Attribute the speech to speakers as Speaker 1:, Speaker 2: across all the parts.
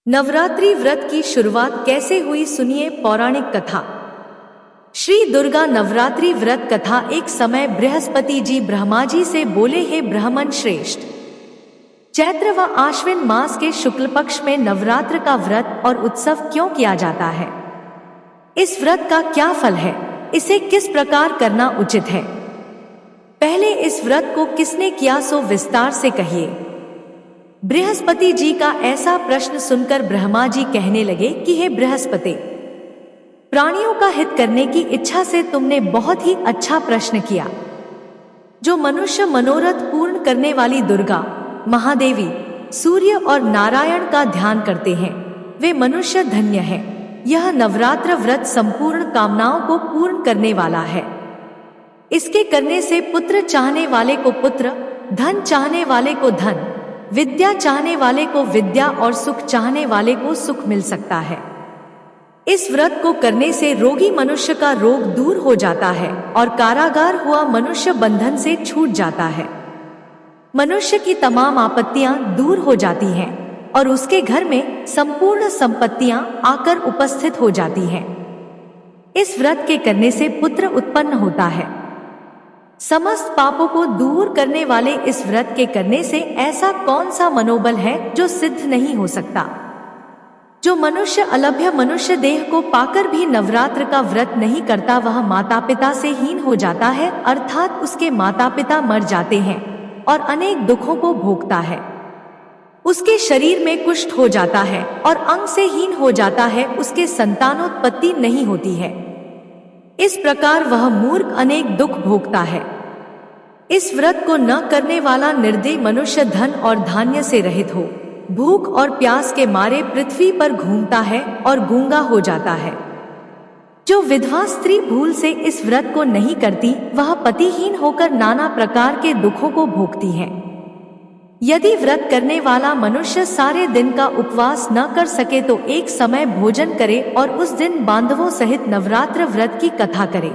Speaker 1: नवरात्रि व्रत की शुरुआत कैसे हुई, सुनिए पौराणिक कथा। श्री दुर्गा नवरात्रि व्रत कथा। एक समय बृहस्पति जी ब्रह्मा जी से बोले, हे ब्राह्मण श्रेष्ठ, चैत्र व आश्विन मास के शुक्ल पक्ष में नवरात्र का व्रत और उत्सव क्यों किया जाता है? इस व्रत का क्या फल है? इसे किस प्रकार करना उचित है? पहले इस व्रत को किसने किया, सो विस्तार से कहिए। बृहस्पति जी का ऐसा प्रश्न सुनकर ब्रह्मा जी कहने लगे कि हे बृहस्पति, प्राणियों का हित करने की इच्छा से तुमने बहुत ही अच्छा प्रश्न किया। जो मनुष्य मनोरथ पूर्ण करने वाली दुर्गा, महादेवी, सूर्य और नारायण का ध्यान करते हैं, वे मनुष्य धन्य हैं। यह नवरात्र व्रत संपूर्ण कामनाओं को पूर्ण करने वाला है। इसके करने से पुत्र चाहने वाले को पुत्र, धन चाहने वाले को धन, विद्या चाहने वाले को विद्या और सुख चाहने वाले को सुख मिल सकता है। इस व्रत को करने से रोगी मनुष्य का रोग दूर हो जाता है और कारागार हुआ मनुष्य बंधन से छूट जाता है। मनुष्य की तमाम आपत्तियां दूर हो जाती हैं और उसके घर में संपूर्ण संपत्तियां आकर उपस्थित हो जाती हैं। इस व्रत के करने से पुत्र उत्पन्न होता है। समस्त पापों को दूर करने वाले इस व्रत के करने से ऐसा कौन सा मनोबल है जो सिद्ध नहीं हो सकता? जो मनुष्य अलभ्य मनुष्य देह को पाकर भी नवरात्र का व्रत नहीं करता, वह माता पिता से हीन हो जाता है, अर्थात उसके माता पिता मर जाते हैं और अनेक दुखों को भोगता है। उसके शरीर में कुष्ठ हो जाता है और अंग से हीन हो जाता है, उसके संतानोत्पत्ति नहीं होती है। इस प्रकार वह मूर्ख अनेक दुख भोगता है। इस व्रत को न करने वाला निर्दयी मनुष्य धन और धान्य से रहित हो, भूख और प्यास के मारे पृथ्वी पर घूमता है और गूंगा हो जाता है। जो विधवा स्त्री भूल से इस व्रत को नहीं करती, वह पतिहीन होकर नाना प्रकार के दुखों को भोगती है। यदि व्रत करने वाला मनुष्य सारे दिन का उपवास न कर सके तो एक समय भोजन करे और उस दिन बांधवों सहित नवरात्र व्रत की कथा करे।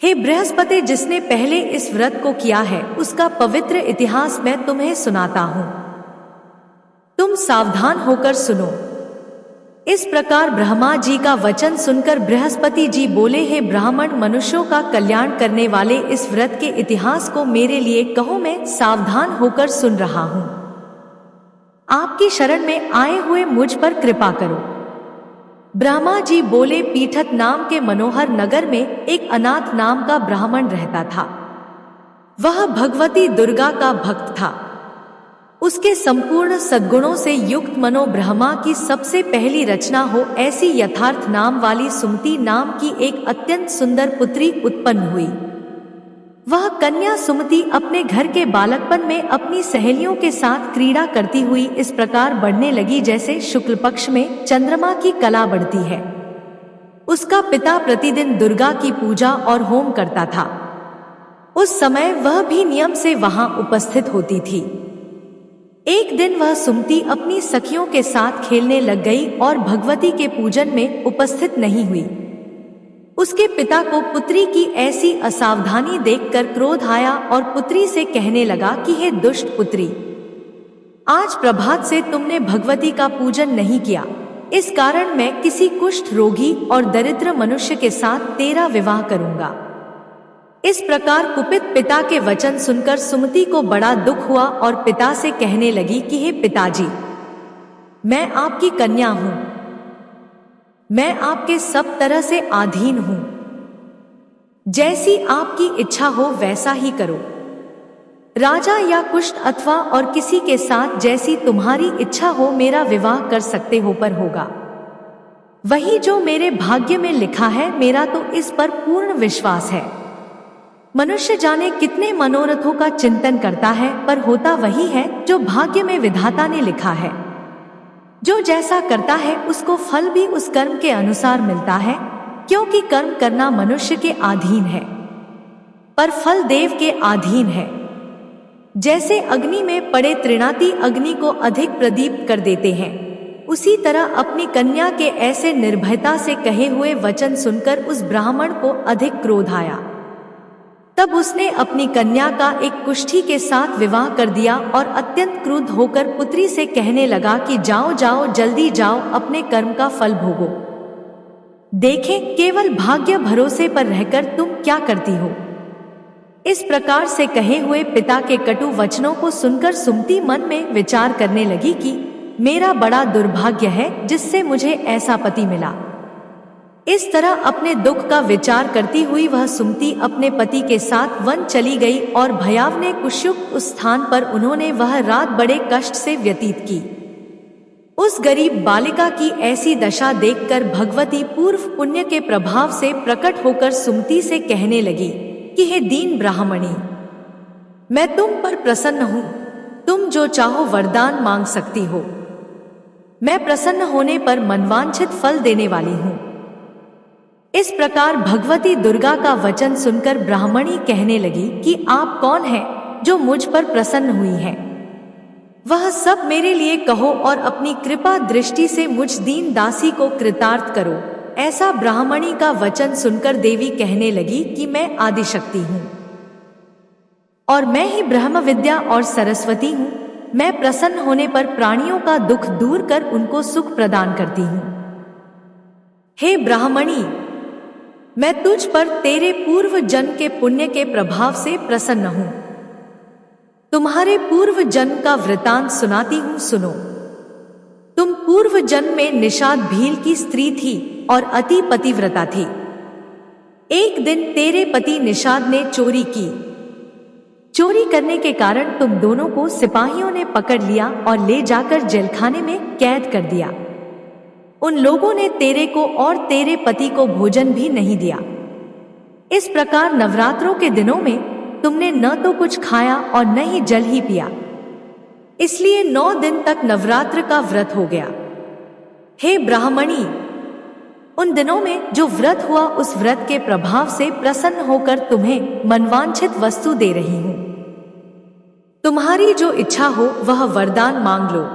Speaker 1: हे बृहस्पति, जिसने पहले इस व्रत को किया है उसका पवित्र इतिहास मैं तुम्हें सुनाता हूँ। तुम सावधान होकर सुनो। इस प्रकार ब्रह्मा जी का वचन सुनकर बृहस्पति जी बोले, हे ब्राह्मण, मनुष्यों का कल्याण करने वाले इस व्रत के इतिहास को मेरे लिए कहो, मैं सावधान होकर सुन रहा हूं। आपकी शरण में आए हुए मुझ पर कृपा करो। ब्रह्मा जी बोले, पीठत नाम के मनोहर नगर में एक अनाथ नाम का ब्राह्मण रहता था। वह भगवती दुर्गा का भक्त था। उसके संपूर्ण सद्गुणों से युक्त मनो ब्रह्मा की सबसे पहली रचना हो ऐसी यथार्थ नाम वाली सुमति नाम की एक अत्यंत सुंदर पुत्री उत्पन्न हुई। वह कन्या सुमति अपने घर के बालकपन में अपनी सहेलियों के साथ क्रीड़ा करती हुई इस प्रकार बढ़ने लगी जैसे शुक्ल पक्ष में चंद्रमा की कला बढ़ती है। उसका पिता प्रतिदिन दुर्गा की पूजा और होम करता था। उस समय वह भी नियम से वहां उपस्थित होती थी। एक दिन वह सुमति अपनी सखियों के साथ खेलने लग गई और भगवती के पूजन में उपस्थित नहीं हुई। उसके पिता को पुत्री की ऐसी असावधानी देखकर क्रोध आया और पुत्री से कहने लगा कि हे दुष्ट पुत्री, आज प्रभात से तुमने भगवती का पूजन नहीं किया, इस कारण मैं किसी कुष्ठ रोगी और दरिद्र मनुष्य के साथ तेरा विवाह करूंगा। इस प्रकार कुपित पिता के वचन सुनकर सुमति को बड़ा दुख हुआ और पिता से कहने लगी कि हे पिताजी, मैं आपकी कन्या हूं, मैं आपके सब तरह से अधीन हूं। जैसी आपकी इच्छा हो वैसा ही करो। राजा या कुष्ठ अथवा और किसी के साथ जैसी तुम्हारी इच्छा हो मेरा विवाह कर सकते हो, पर होगा वही जो मेरे भाग्य में लिखा है। मेरा तो इस पर पूर्ण विश्वास है। मनुष्य जाने कितने मनोरथों का चिंतन करता है, पर होता वही है जो भाग्य में विधाता ने लिखा है। जो जैसा करता है उसको फल भी उस कर्म के अनुसार मिलता है, क्योंकि कर्म करना मनुष्य के अधीन है, पर फल देव के अधीन है। जैसे अग्नि में पड़े तृणाती अग्नि को अधिक प्रदीप्त कर देते हैं, उसी तरह अपनी कन्या के ऐसे निर्भयता से कहे हुए वचन सुनकर उस ब्राह्मण को अधिक क्रोध आया। तब उसने अपनी कन्या का एक कुष्ठी के साथ विवाह कर दिया और अत्यंत क्रुद्ध होकर पुत्री से कहने लगा कि जाओ जाओ, जल्दी जाओ, अपने कर्म का फल भोगो। देखें, केवल भाग्य भरोसे पर रहकर तुम क्या करती हो। इस प्रकार से कहे हुए पिता के कटु वचनों को सुनकर सुमति मन में विचार करने लगी कि मेरा बड़ा दुर्भाग्य है जिससे मुझे ऐसा पति मिला। इस तरह अपने दुख का विचार करती हुई वह सुमति अपने पति के साथ वन चली गई और भयावने कुष्युक्त उस स्थान पर उन्होंने वह रात बड़े कष्ट से व्यतीत की। उस गरीब बालिका की ऐसी दशा देखकर भगवती पूर्व पुण्य के प्रभाव से प्रकट होकर सुमति से कहने लगी कि हे दीन ब्राह्मणी, मैं तुम पर प्रसन्न हूँ, तुम जो चाहो वरदान मांग सकती हो। मैं प्रसन्न होने पर मनवांछित फल देने वाली हूँ। इस प्रकार भगवती दुर्गा का वचन सुनकर ब्राह्मणी कहने लगी कि आप कौन हैं जो मुझ पर प्रसन्न हुई हैं? वह सब मेरे लिए कहो और अपनी कृपा दृष्टि से मुझ दीन दासी को कृतार्थ करो। ऐसा ब्राह्मणी का वचन सुनकर देवी कहने लगी कि मैं आदिशक्ति हूँ और मैं ही ब्रह्म विद्या और सरस्वती हूँ। मैं प्रसन्न होने पर प्राणियों का दुख दूर कर उनको सुख प्रदान करती हूँ। हे ब्राह्मणी, मैं तुझ पर तेरे पूर्व जन्म के पुण्य के प्रभाव से प्रसन्न हूँ। तुम्हारे पूर्व जन्म का वृतांत सुनाती हूँ, सुनो। तुम पूर्व जन्म में निषाद भील की स्त्री थी और अति पतिव्रता थी। एक दिन तेरे पति निषाद ने चोरी की। चोरी करने के कारण तुम दोनों को सिपाहियों ने पकड़ लिया और ले जाकर जेलखाने में कैद कर दिया। उन लोगों ने तेरे को और तेरे पति को भोजन भी नहीं दिया। इस प्रकार नवरात्रों के दिनों में तुमने न तो कुछ खाया और न ही जल ही पिया। इसलिए 9 दिन तक नवरात्र का व्रत हो गया। हे ब्राह्मणी, उन दिनों में जो व्रत हुआ उस व्रत के प्रभाव से प्रसन्न होकर तुम्हें मनवांछित वस्तु दे रही हूं। तुम्हारी जो इच्छा हो वह वरदान मांग लो।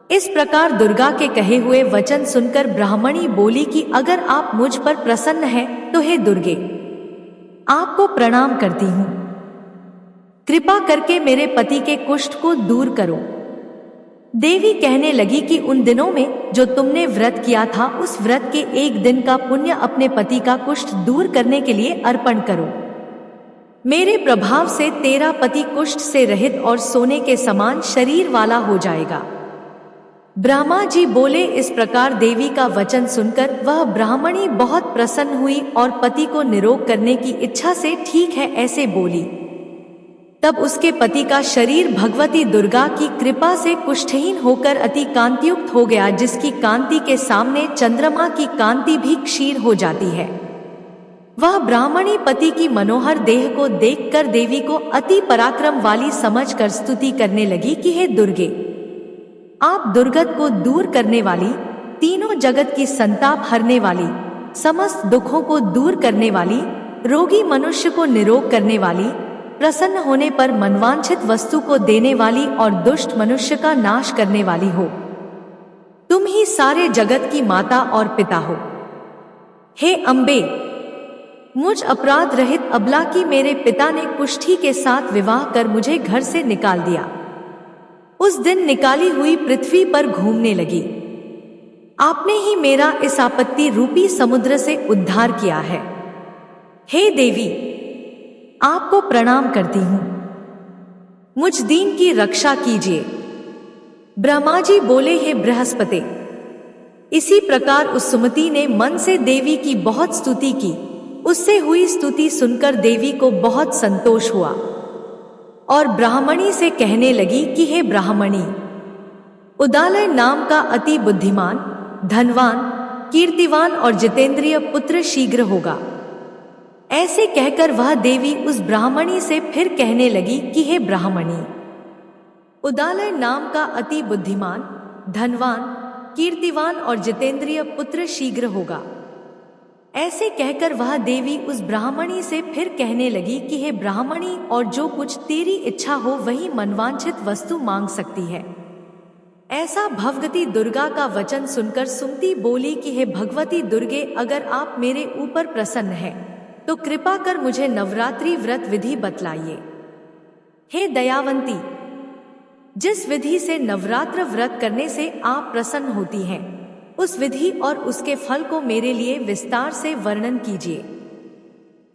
Speaker 1: इस प्रकार दुर्गा के कहे हुए वचन सुनकर ब्राह्मणी बोली कि अगर आप मुझ पर प्रसन्न हैं तो हे दुर्गे, आपको प्रणाम करती हूं। कृपा करके मेरे पति के कुष्ठ को दूर करो। देवी कहने लगी कि उन दिनों में जो तुमने व्रत किया था उस व्रत के एक दिन का पुण्य अपने पति का कुष्ठ दूर करने के लिए अर्पण करो। मेरे प्रभाव से तेरा पति कुष्ठ से रहित और सोने के समान शरीर वाला हो जाएगा। ब्रह्मा जी बोले। इस प्रकार देवी का वचन सुनकर वह ब्राह्मणी बहुत प्रसन्न हुई और पति को निरोग करने की इच्छा से ठीक है ऐसे बोली। तब उसके पति का शरीर भगवती दुर्गा की कृपा से कुष्ठहीन होकर अति कांतियुक्त हो गया, जिसकी कांति के सामने चंद्रमा की कांति भी क्षीण हो जाती है। वह ब्राह्मणी पति की मनोहर देह को देखकर देवी को अति पराक्रम वाली समझकर स्तुति करने लगी कि हे दुर्गे, आप दुर्गत को दूर करने वाली, तीनों जगत की संताप हरने वाली, समस्त दुखों को दूर करने वाली, रोगी मनुष्य को निरोग करने वाली, प्रसन्न होने पर मनवांछित वस्तु को देने वाली और दुष्ट मनुष्य का नाश करने वाली हो। तुम ही सारे जगत की माता और पिता हो। हे अम्बे, मुझ अपराध रहित अबला की मेरे पिता ने कुष्ठी के साथ विवाह कर मुझे घर से निकाल दिया। उस दिन निकाली हुई पृथ्वी पर घूमने लगी। आपने ही मेरा इस आपत्ति रूपी समुद्र से उद्धार किया है। हे देवी, आपको प्रणाम करती हूं। मुझ दीन की रक्षा कीजिए। ब्रह्मा जी बोले, हे बृहस्पति। इसी प्रकार उस सुमति ने मन से देवी की बहुत स्तुति की। उससे हुई स्तुति सुनकर देवी को बहुत संतोष हुआ और ब्राह्मणी से कहने लगी कि हे ब्राह्मणी, उदालय नाम का अति बुद्धिमान, धनवान, कीर्तिवान और जितेंद्रिय पुत्र शीघ्र होगा। ऐसे कहकर वह देवी उस ब्राह्मणी से फिर कहने लगी कि हे ब्राह्मणी, उदालय नाम का अति बुद्धिमान, धनवान, कीर्तिवान और जितेंद्रिय पुत्र शीघ्र होगा। ऐसे कहकर वह देवी उस ब्राह्मणी से फिर कहने लगी कि हे ब्राह्मणी, और जो कुछ तेरी इच्छा हो वही मनवांछित वस्तु मांग सकती है। ऐसा भगवती दुर्गा का वचन सुनकर सुमति बोली कि हे भगवती दुर्गे, अगर आप मेरे ऊपर प्रसन्न हैं तो कृपा कर मुझे नवरात्रि व्रत विधि बतलाइए। हे दयावंती, जिस विधि से नवरात्र व्रत करने से आप प्रसन्न होती हैं, उस विधि और उसके फल को मेरे लिए विस्तार से वर्णन कीजिए।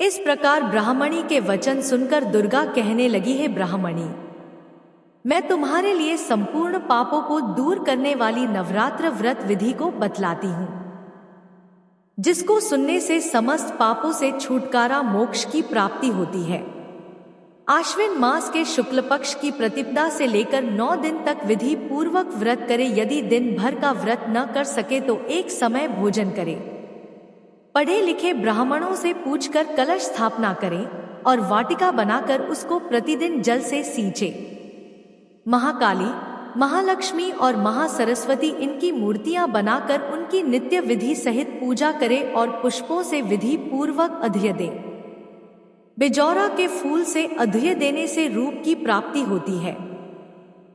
Speaker 1: इस प्रकार ब्राह्मणी के वचन सुनकर दुर्गा कहने लगी, है ब्राह्मणी, मैं तुम्हारे लिए संपूर्ण पापों को दूर करने वाली नवरात्र व्रत विधि को बतलाती हूँ, जिसको सुनने से समस्त पापों से छुटकारा मोक्ष की प्राप्ति होती है। आश्विन मास के शुक्ल पक्ष की प्रतिपदा से लेकर 9 दिन तक विधि पूर्वक व्रत करे। यदि दिन भर का व्रत न कर सके तो एक समय भोजन करे। पढ़े लिखे ब्राह्मणों से पूछकर कलश स्थापना करें और वाटिका बनाकर उसको प्रतिदिन जल से सींचे। महाकाली, महालक्ष्मी और महासरस्वती इनकी मूर्तियां बनाकर उनकी नित्य विधि सहित पूजा करे और पुष्पों से विधि पूर्वक अर्घ्य दे। बिजौरा के फूल से अर्घ्य देने से रूप की प्राप्ति होती है।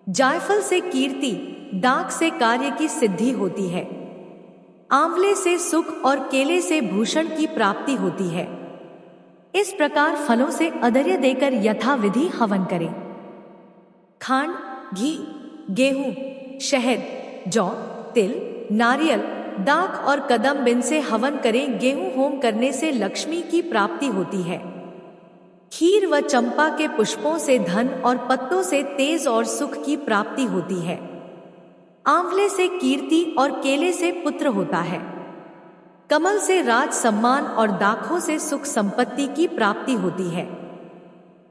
Speaker 1: जायफल से कीर्ति, दाख से कार्य की सिद्धि होती है। आंवले से सुख और केले से भूषण की प्राप्ति होती है। इस प्रकार फलों से अर्घ्य देकर यथाविधि हवन करें। खांड, घी, गेहूं, शहद, जौ, तिल, नारियल, दाख और कदम बिन से हवन करें। गेहूं होम करने से लक्ष्मी की प्राप्ति होती है। खीर व चंपा के पुष्पों से धन और पत्तों से तेज और सुख की प्राप्ति होती है। आंवले से कीर्ति और केले से पुत्र होता है। कमल से राज सम्मान और दाखों से सुख संपत्ति की प्राप्ति होती है।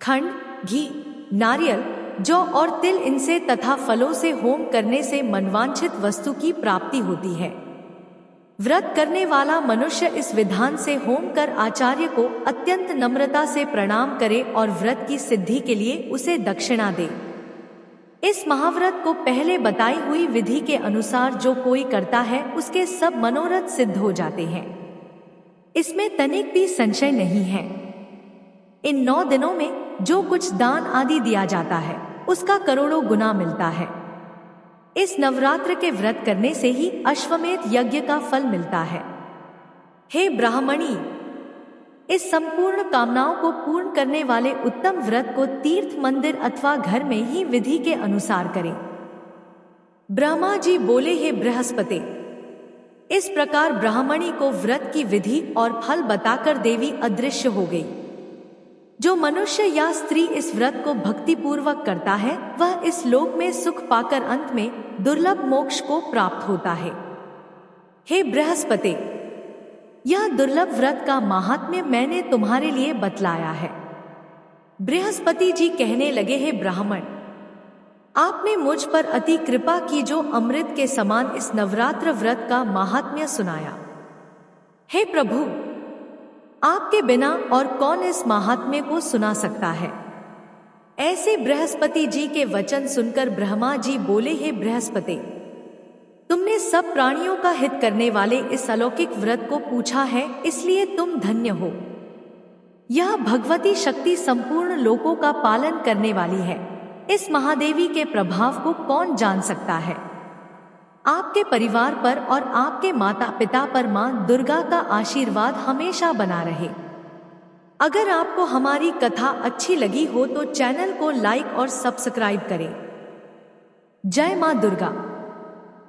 Speaker 1: खंड, घी, नारियल, जौ और तिल इनसे तथा फलों से होम करने से मनवांछित वस्तु की प्राप्ति होती है। व्रत करने वाला मनुष्य इस विधान से होम कर आचार्य को अत्यंत नम्रता से प्रणाम करे और व्रत की सिद्धि के लिए उसे दक्षिणा दे। इस महाव्रत को पहले बताई हुई विधि के अनुसार जो कोई करता है उसके सब मनोरथ सिद्ध हो जाते हैं। इसमें तनिक भी संशय नहीं है। इन 9 दिनों में जो कुछ दान आदि दिया जाता है उसका करोड़ों गुना मिलता है। इस नवरात्र के व्रत करने से ही अश्वमेध यज्ञ का फल मिलता है। हे ब्राह्मणी, इस संपूर्ण कामनाओं को पूर्ण करने वाले उत्तम व्रत को तीर्थ, मंदिर अथवा घर में ही विधि के अनुसार करें। ब्रह्मा जी बोले, हे बृहस्पति, इस प्रकार ब्राह्मणी को व्रत की विधि और फल बताकर देवी अदृश्य हो गई। जो मनुष्य या स्त्री इस व्रत को भक्ति पूर्वक करता है वह इस लोक में सुख पाकर अंत में दुर्लभ मोक्ष को प्राप्त होता है। हे बृहस्पति, यह दुर्लभ व्रत का महात्म्य मैंने तुम्हारे लिए बतलाया है। बृहस्पति जी कहने लगे, हे ब्राह्मण, आपने मुझ पर अति कृपा की जो अमृत के समान इस नवरात्र व्रत का महात्म्य सुनाया। हे प्रभु, आपके बिना और कौन इस महात्म्य को सुना सकता है। ऐसे बृहस्पति जी के वचन सुनकर ब्रह्मा जी बोले, हे बृहस्पति, तुमने सब प्राणियों का हित करने वाले इस अलौकिक व्रत को पूछा है, इसलिए तुम धन्य हो। यह भगवती शक्ति संपूर्ण लोकों का पालन करने वाली है। इस महादेवी के प्रभाव को कौन जान सकता है। आपके परिवार पर और आपके माता पिता पर मां दुर्गा का आशीर्वाद हमेशा बना रहे। अगर आपको हमारी कथा अच्छी लगी हो तो चैनल को लाइक और सब्सक्राइब करें। जय मां दुर्गा।